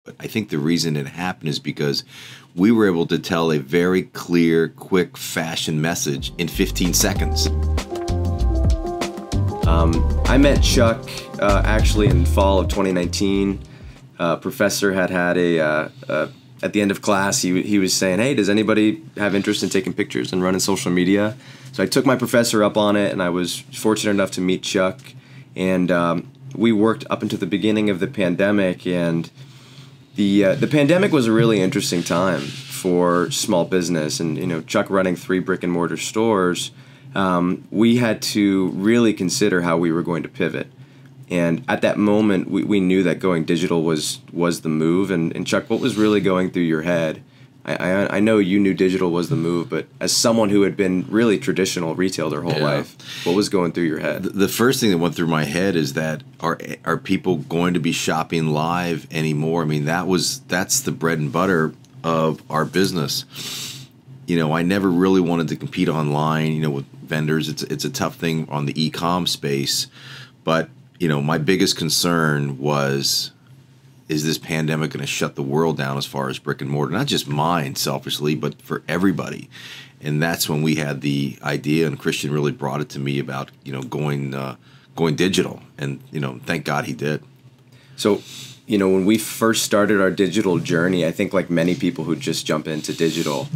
But I think the reason it happened is because we were able to tell a very clear, quick fashion message in 15 seconds. I met Chuck actually in fall of 2019. Professor had at the end of class, he was saying, hey, does anybody have interest in taking pictures and running social media? So I took my professor up on it, and I was fortunate enough to meet Chuck. And we worked up into the beginning of the pandemic, and the pandemic was a really interesting time for small business. And, you know, Chuck running 3 brick and mortar stores, we had to really consider how we were going to pivot. And at that moment, we knew that going digital was the move. And Chuck, what was really going through your head? I know you knew digital was the move, but as someone who had been really traditional retail their whole life, what was going through your head? The first thing that went through my head is that are people going to be shopping live anymore? I mean, that's the bread and butter of our business. You know, I never really wanted to compete online, you know, with vendors. It's a tough thing on the e-com space, but you know, my biggest concern was, is this pandemic going to shut the world down as far as brick and mortar? Not just mine, selfishly, but for everybody. And that's when we had the idea, and Christian really brought it to me about, you know, going digital. And, you know, thank God he did. So, you know, when we first started our digital journey, I think like many people who just jump into digital,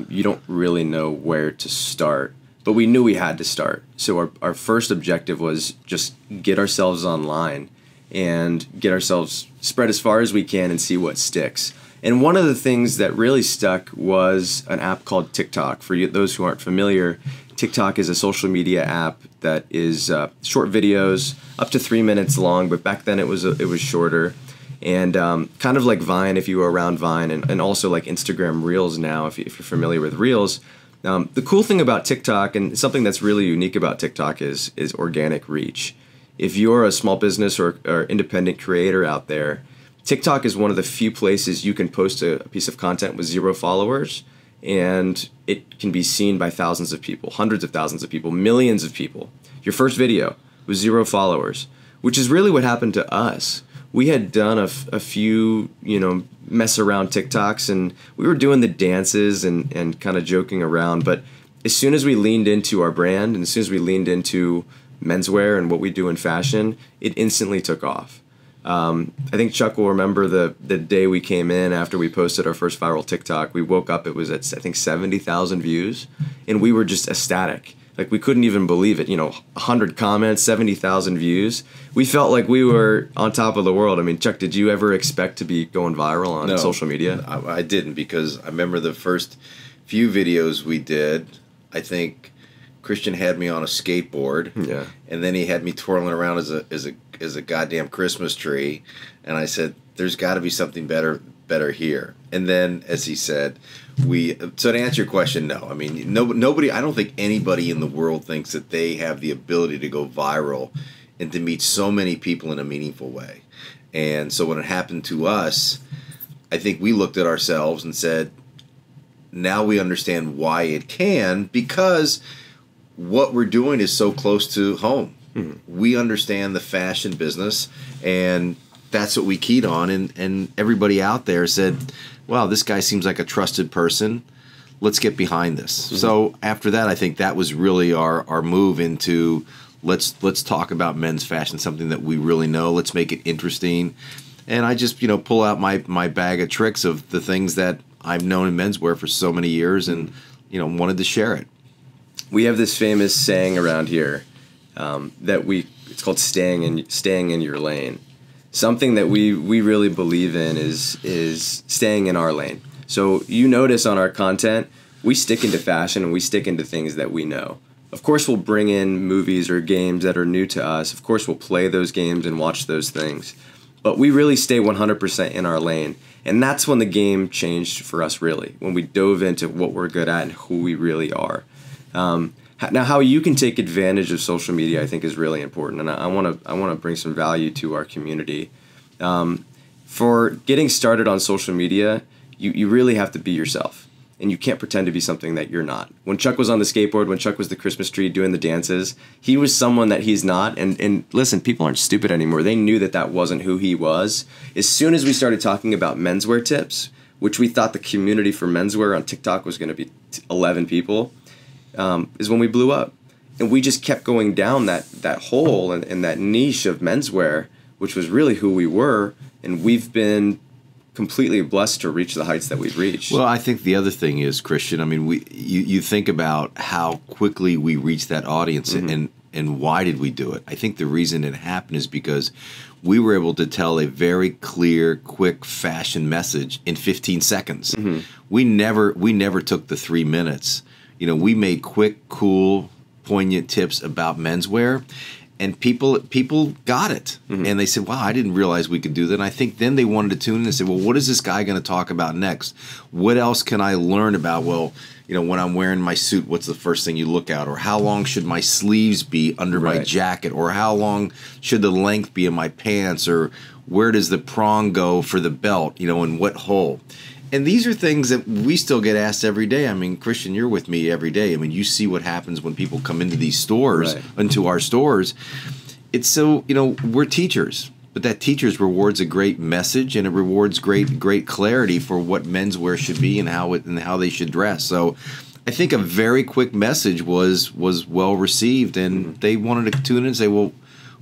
you don't really know where to start. But we knew we had to start. So our first objective was just get ourselves online and get ourselves spread as far as we can and see what sticks. And one of the things that really stuck was an app called TikTok. For those who aren't familiar, TikTok is a social media app that is short videos, up to 3 minutes long, but back then it was shorter. And kind of like Vine, if you were around Vine, and also like Instagram Reels now, if you're familiar with Reels. The cool thing about TikTok, and something that's really unique about TikTok, is organic reach. If you're a small business or independent creator out there, TikTok is one of the few places you can post a piece of content with 0 followers, and it can be seen by thousands of people, hundreds of thousands of people, millions of people. Your first video was 0 followers, which is really what happened to us. We had done a few, you know, mess around TikToks, and we were doing the dances and kind of joking around. But as soon as we leaned into our brand, and as soon as we leaned into menswear and what we do in fashion, it instantly took off. I think Chuck will remember the day we came in after we posted our first viral TikTok. We woke up, it was at, I think, 70,000 views, and we were just ecstatic. Like, we couldn't even believe it. You know, 100 comments, 70,000 views. We felt like we were on top of the world. I mean, Chuck, did you ever expect to be going viral on social media? I didn't, because I remember the first few videos we did, I think Christian had me on a skateboard. Yeah. And then he had me twirling around as a goddamn Christmas tree. And I said, there's got to be something better here. And then, as he said, so to answer your question, no. I mean, nobody, I don't think anybody in the world thinks that they have the ability to go viral and to meet so many people in a meaningful way. And so when it happened to us, I think we looked at ourselves and said, now we understand why it can, because what we're doing is so close to home. Mm-hmm. We understand the fashion business, and that's what we keyed on, and everybody out there said, wow, this guy seems like a trusted person. Let's get behind this. Mm-hmm. So after that, I think that was really our move into let's talk about men's fashion, something that we really know. Let's make it interesting. And I just, you know, pull out my bag of tricks of the things that I've known in menswear for so many years, and, you know, wanted to share it. We have this famous saying around here that it's called staying in your lane. Something that we really believe in is staying in our lane. So you notice on our content, we stick into fashion and we stick into things that we know. Of course, we'll bring in movies or games that are new to us. Of course, we'll play those games and watch those things. But we really stay 100% in our lane. And that's when the game changed for us, really, when we dove into what we're good at and who we really are. Now, how you can take advantage of social media, I think, is really important, and I want to bring some value to our community. For getting started on social media, you really have to be yourself. and you can't pretend to be something that you're not. When Chuck was on the skateboard, when Chuck was the Christmas tree doing the dances, he was someone that he's not. And listen, people aren't stupid anymore. They knew that that wasn't who he was. As soon as we started talking about menswear tips, which we thought the community for menswear on TikTok was going to be 11 people, is when we blew up. And we just kept going down that hole and that niche of menswear, which was really who we were. And we've been completely blessed to reach the heights that we've reached. Well, I think the other thing is, Christian, I mean, you think about how quickly we reached that audience and why did we do it? I think the reason it happened is because we were able to tell a very clear, quick fashion message in 15 seconds. We never took the 3 minutes. You know, we made quick, cool, poignant tips about menswear, and people got it. And they said, wow, I didn't realize we could do that. And I think then they wanted to tune in and say, well, what is this guy going to talk about next? What else can I learn about? Well, you know, when I'm wearing my suit, what's the first thing you look at? Or how long should my sleeves be under my jacket? Or how long should the length be in my pants? Or where does the prong go for the belt? You know, in what hole? And these are things that we still get asked every day. I mean, Christian, you're with me every day. I mean, you see what happens when people come into these stores, into our stores. It's so, you know, we're teachers, but that teachers rewards a great message, and it rewards great clarity for what menswear should be and how they should dress. So I think a very quick message was well received, and they wanted to tune in and say, well,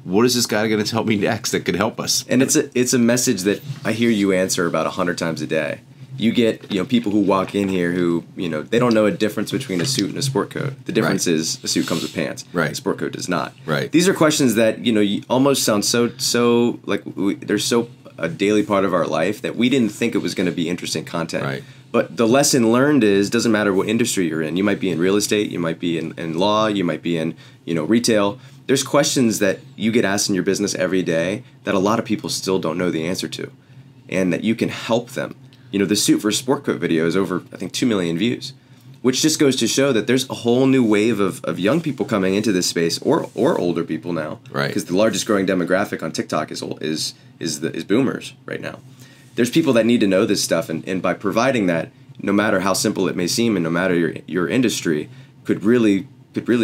what is this guy going to tell me next that could help us? And it's a message that I hear you answer about 100 times a day. You get, you know, people who walk in here who, you know, they don't know a difference between a suit and a sport coat. The difference is a suit comes with pants. A sport coat does not. These are questions that, you know, you almost sound so like they're so a daily part of our life that we didn't think it was going to be interesting content. But the lesson learned is, doesn't matter what industry you're in. You might be in real estate, you might be in law, you might be in, you know, retail. There's questions that you get asked in your business every day that a lot of people still don't know the answer to, and that you can help them. You know, the Suit for Sport Coat video is over, I think, 2 million views, which just goes to show that there's a whole new wave of young people coming into this space, or older people now, because the largest growing demographic on TikTok is boomers right now. There's people that need to know this stuff, and by providing that, no matter how simple it may seem, and no matter your industry, could really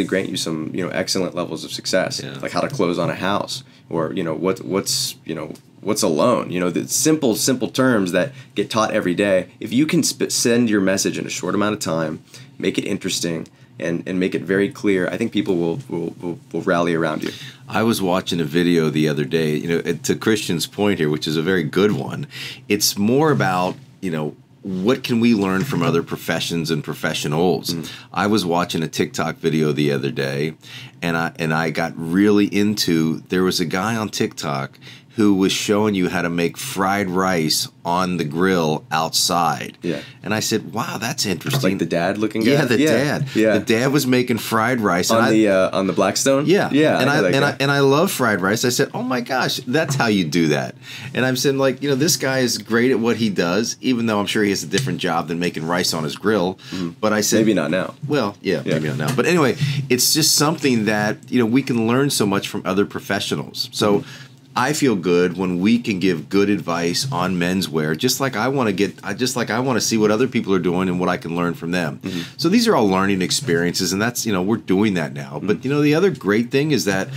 grant you some, you know, excellent levels of success, like how to close on a house, or, you know, what's a loan? You know, the simple terms that get taught every day. If you can send your message in a short amount of time, make it interesting, and make it very clear, I think people will rally around you. I was watching a video the other day, you know, to Christian's point here, which is a very good one. It's more about, you know, what can we learn from other professions and professionals? I was watching a TikTok video the other day, and I got really into, there was a guy on TikTok who was showing you how to make fried rice on the grill outside. And I said, wow, that's interesting. Like the dad looking guy? Yeah, the dad. The dad was making fried rice. On the Blackstone? And I love fried rice. I said, oh my gosh, that's how you do that. And I'm saying, like, you know, this guy is great at what he does, even though I'm sure he has a different job than making rice on his grill. But I said, maybe not now. Well, maybe not now. But anyway, it's just something that, you know, we can learn so much from other professionals. So I feel good when we can give good advice on menswear, just like I want to see what other people are doing and what I can learn from them. So these are all learning experiences, and that's, you know, we're doing that now. But, you know, the other great thing is that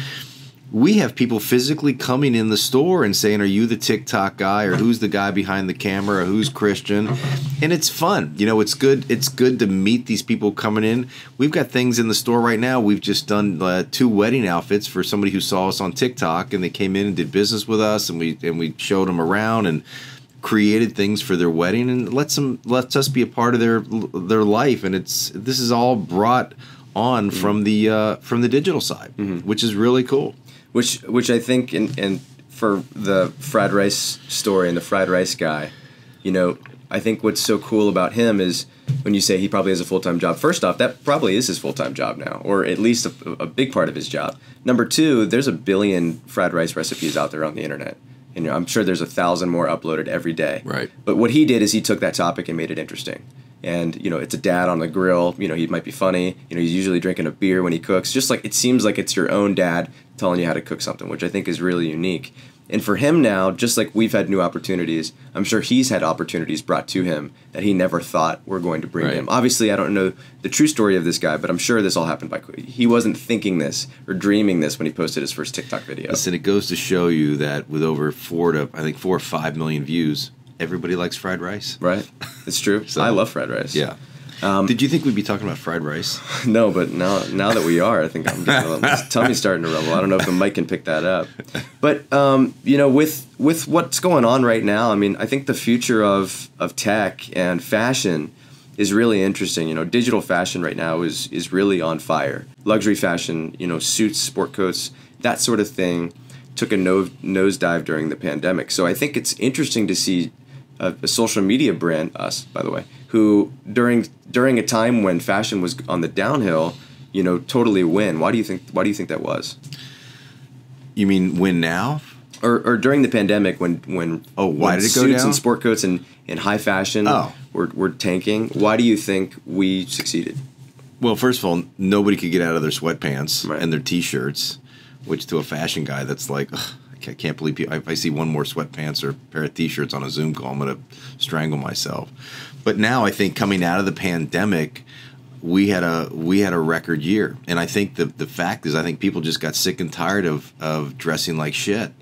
we have people physically coming in the store and saying, are you the TikTok guy, or who's the guy behind the camera, or who's Christian? And it's fun. You know, it's good to meet these people coming in. We've got things in the store right now. We've just done 2 wedding outfits for somebody who saw us on TikTok, and they came in and did business with us, and we showed them around and created things for their wedding, and lets us be a part of their life. And this is all brought on from the digital side, which is really cool. Which I think, and for the fried rice story and the fried rice guy, you know, I think what's so cool about him is when you say he probably has a full-time job. First off, that probably is his full-time job now, or at least a big part of his job. Number 2, there's 1 billion fried rice recipes out there on the internet. And, you know, I'm sure there's 1,000 more uploaded every day. But what he did is he took that topic and made it interesting. And, you know, it's a dad on the grill. You know, he might be funny. You know, he's usually drinking a beer when he cooks. Just like it seems like it's your own dad telling you how to cook something, which I think is really unique. And for him now, just like we've had new opportunities, I'm sure he's had opportunities brought to him that he never thought were going to bring him. Obviously, I don't know the true story of this guy, but I'm sure this all happened he wasn't thinking this or dreaming this when he posted his first TikTok video. Listen, it goes to show you that with over 4 or 5 million views, everybody likes fried rice. Right. It's true. So, I love fried rice. Yeah. Did you think we'd be talking about fried rice? No, but now that we are, I think I'm getting a little tummy's starting to rumble. I don't know if the mic can pick that up. But you know, with what's going on right now, I mean, I think the future of tech and fashion is really interesting. You know, digital fashion right now is really on fire. Luxury fashion, you know, suits, sport coats, that sort of thing took a nosedive during the pandemic. So I think it's interesting to see a social media brand, us, by the way, who during a time when fashion was on the downhill, you know, totally win. Why do you think that was? You mean win now? Or during the pandemic when why did it go suits down? And sport coats and high fashion were tanking. Why do you think we succeeded? Well, first of all, nobody could get out of their sweatpants and their T-shirts, which to a fashion guy, that's like, ugh, I can't believe people, if I see one more sweatpants or a pair of T-shirts on a Zoom call, I'm going to strangle myself. But now I think coming out of the pandemic, we had a record year, and I think the fact is I think people just got sick and tired of dressing like shit,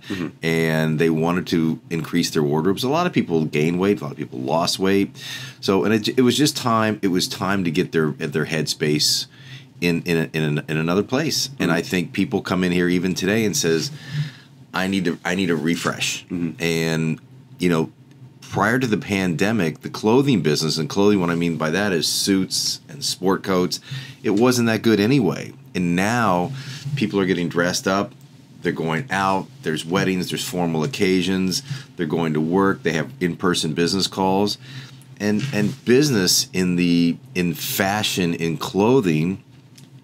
and they wanted to increase their wardrobes. A lot of people gained weight, a lot of people lost weight, so and it was just time. It was time to get their headspace in another place, and I think people come in here even today and says, I need a refresh, and you know. Prior to the pandemic, the clothing business, and clothing, what I mean by that is suits and sport coats, it wasn't that good anyway. And now people are getting dressed up, they're going out, there's weddings, there's formal occasions, they're going to work, they have in-person business calls. And business in fashion, in clothing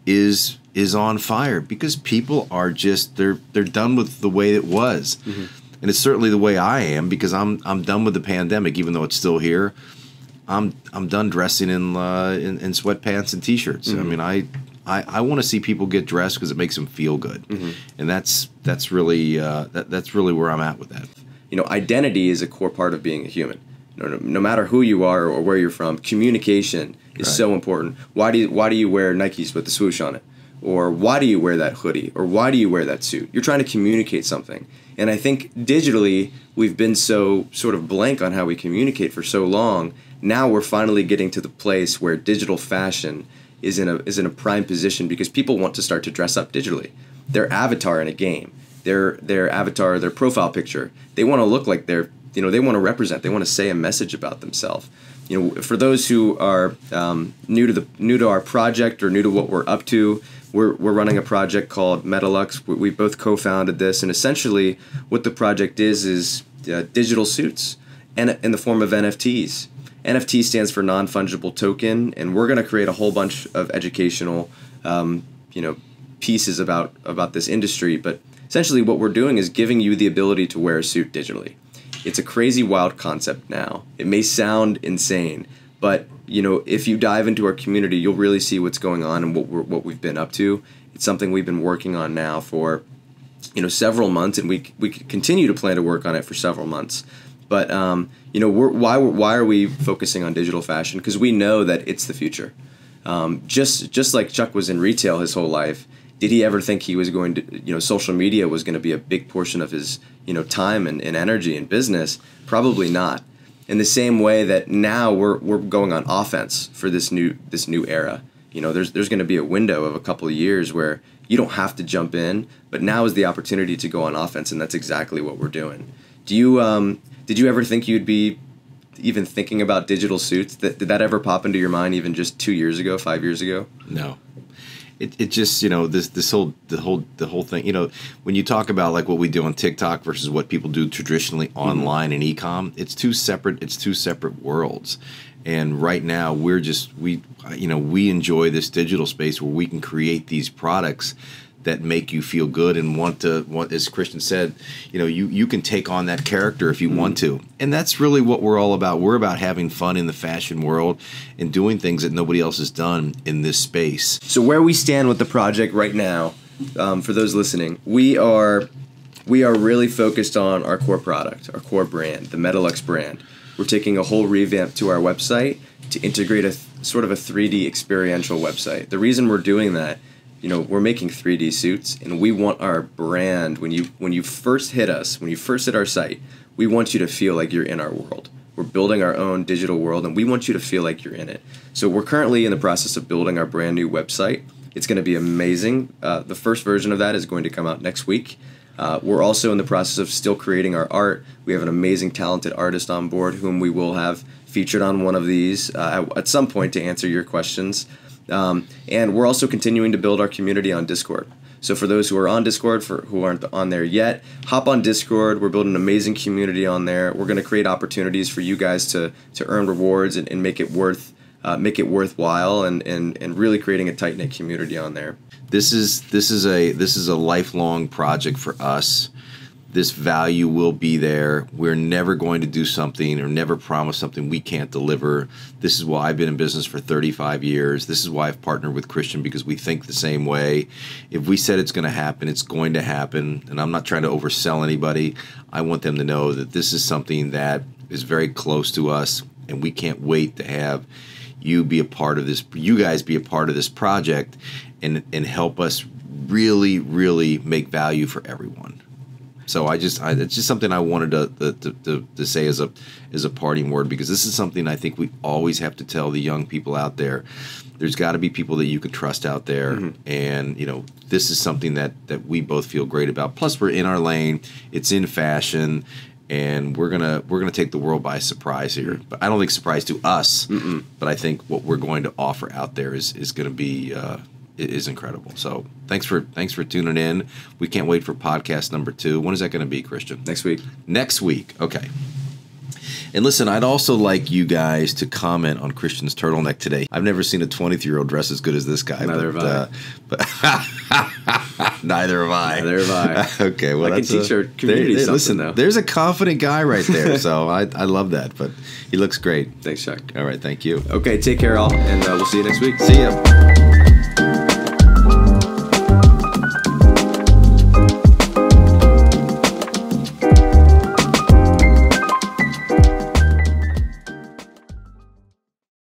is on fire because people are just they're done with the way it was. And it's certainly the way I am because I'm done with the pandemic, even though it's still here. I'm done dressing in sweatpants and T-shirts. I mean, I want to see people get dressed because it makes them feel good, and that's really where I'm at with that. You know, identity is a core part of being a human. No matter who you are or where you're from, communication is so important. Why do you wear Nikes with the swoosh on it? Or why do you wear that hoodie? Or why do you wear that suit? You're trying to communicate something. And I think digitally, we've been so sort of blank on how we communicate for so long. Now we're finally getting to the place where digital fashion is in a prime position because people want to start to dress up digitally. Their avatar in a game, their avatar, their profile picture, they want to look like they want to represent, they want to say a message about themselves. You know, for those who are new to our project or new to what we're up to, we're running a project called Metaluxe. We both co-founded this, and essentially what the project is digital suits and in the form of NFTs. NFT stands for non-fungible token, and we're going to create a whole bunch of educational pieces about this industry. But essentially what we're doing is giving you the ability to wear a suit digitally. It's a crazy, wild concept now. It may sound insane, but you know, if you dive into our community, you'll really see what's going on and what we've been up to. It's something we've been working on now for, you know, several months, and we continue to plan to work on it for several months. But you know, why are we focusing on digital fashion? Because we know that it's the future. Just like Chuck was in retail his whole life, did he ever think he was going to, you know, social media was going to be a big portion of his, you know, time and energy in business? Probably not. In the same way that now we're going on offense for this new era. You know, there's going to be a window of a couple of years where you don't have to jump in, but now is the opportunity to go on offense, and that's exactly what we're doing. Did you ever think you'd be even thinking about digital suits? Did that ever pop into your mind even just 2 years ago, 5 years ago? No. It just, you know, the whole thing, you know, when you talk about like what we do on TikTok versus what people do traditionally online and e-com, it's two separate worlds. And right now we enjoy this digital space where we can create these products that make you feel good and want, as Christian said, you know, you can take on that character if you want to. And that's really what we're all about. We're about having fun in the fashion world and doing things that nobody else has done in this space. So where we stand with the project right now, for those listening, we're we are really focused on our core product, our core brand, the Metaluxe brand. We're taking a whole revamp to our website to integrate a sort of a 3D experiential website. The reason we're doing that, we're making 3D suits, and we want our brand, when you first hit us, when you first hit our site, we want you to feel like you're in our world. We're building our own digital world, and we want you to feel like you're in it. So we're currently in the process of building our brand new website. It's going to be amazing. The first version of that is going to come out next week. We're also in the process of still creating our art. We have an amazing, talented artist on board whom we will have featured on one of these at some point to answer your questions. And we're also continuing to build our community on Discord. So for those who are on Discord, who aren't on there yet, hop on Discord. We're building an amazing community on there. We're going to create opportunities for you guys to earn rewards and make it worthwhile and really creating a tight-knit community on there. This is a lifelong project for us. This value will be there. We're never going to do something or never promise something we can't deliver. This is why I've been in business for 35 years. This is why I've partnered with Christian, because we think the same way. If we said it's going to happen, it's going to happen. And I'm not trying to oversell anybody. I want them to know that this is something that is very close to us, and we can't wait to have you be a part of this. You guys be a part of this project and help us really, really make value for everyone. So it's just something I wanted to say as a parting word, because this is something I think we always have to tell the young people out there. There's got to be people that you can trust out there, mm-hmm. and this is something that we both feel great about. Plus, we're in our lane. It's in fashion, and we're gonna take the world by surprise here. But I don't think surprise to us. Mm-mm. But I think what we're going to offer out there is going to be. Is incredible. So thanks for tuning in. We can't wait for podcast number 2. When is that going to be, Christian? Next week. Next week. Okay. And listen, I'd also like you guys to comment on Christian's turtleneck today. I've never seen a 23-year-old dress as good as this guy. Neither have I. Neither have I. Neither have I. Okay, well, I can teach our community something, listen, though. There's a confident guy right there, so I love that. But he looks great. Thanks, Chuck. All right, thank you. Okay, take care, all, and we'll see you next week. See ya.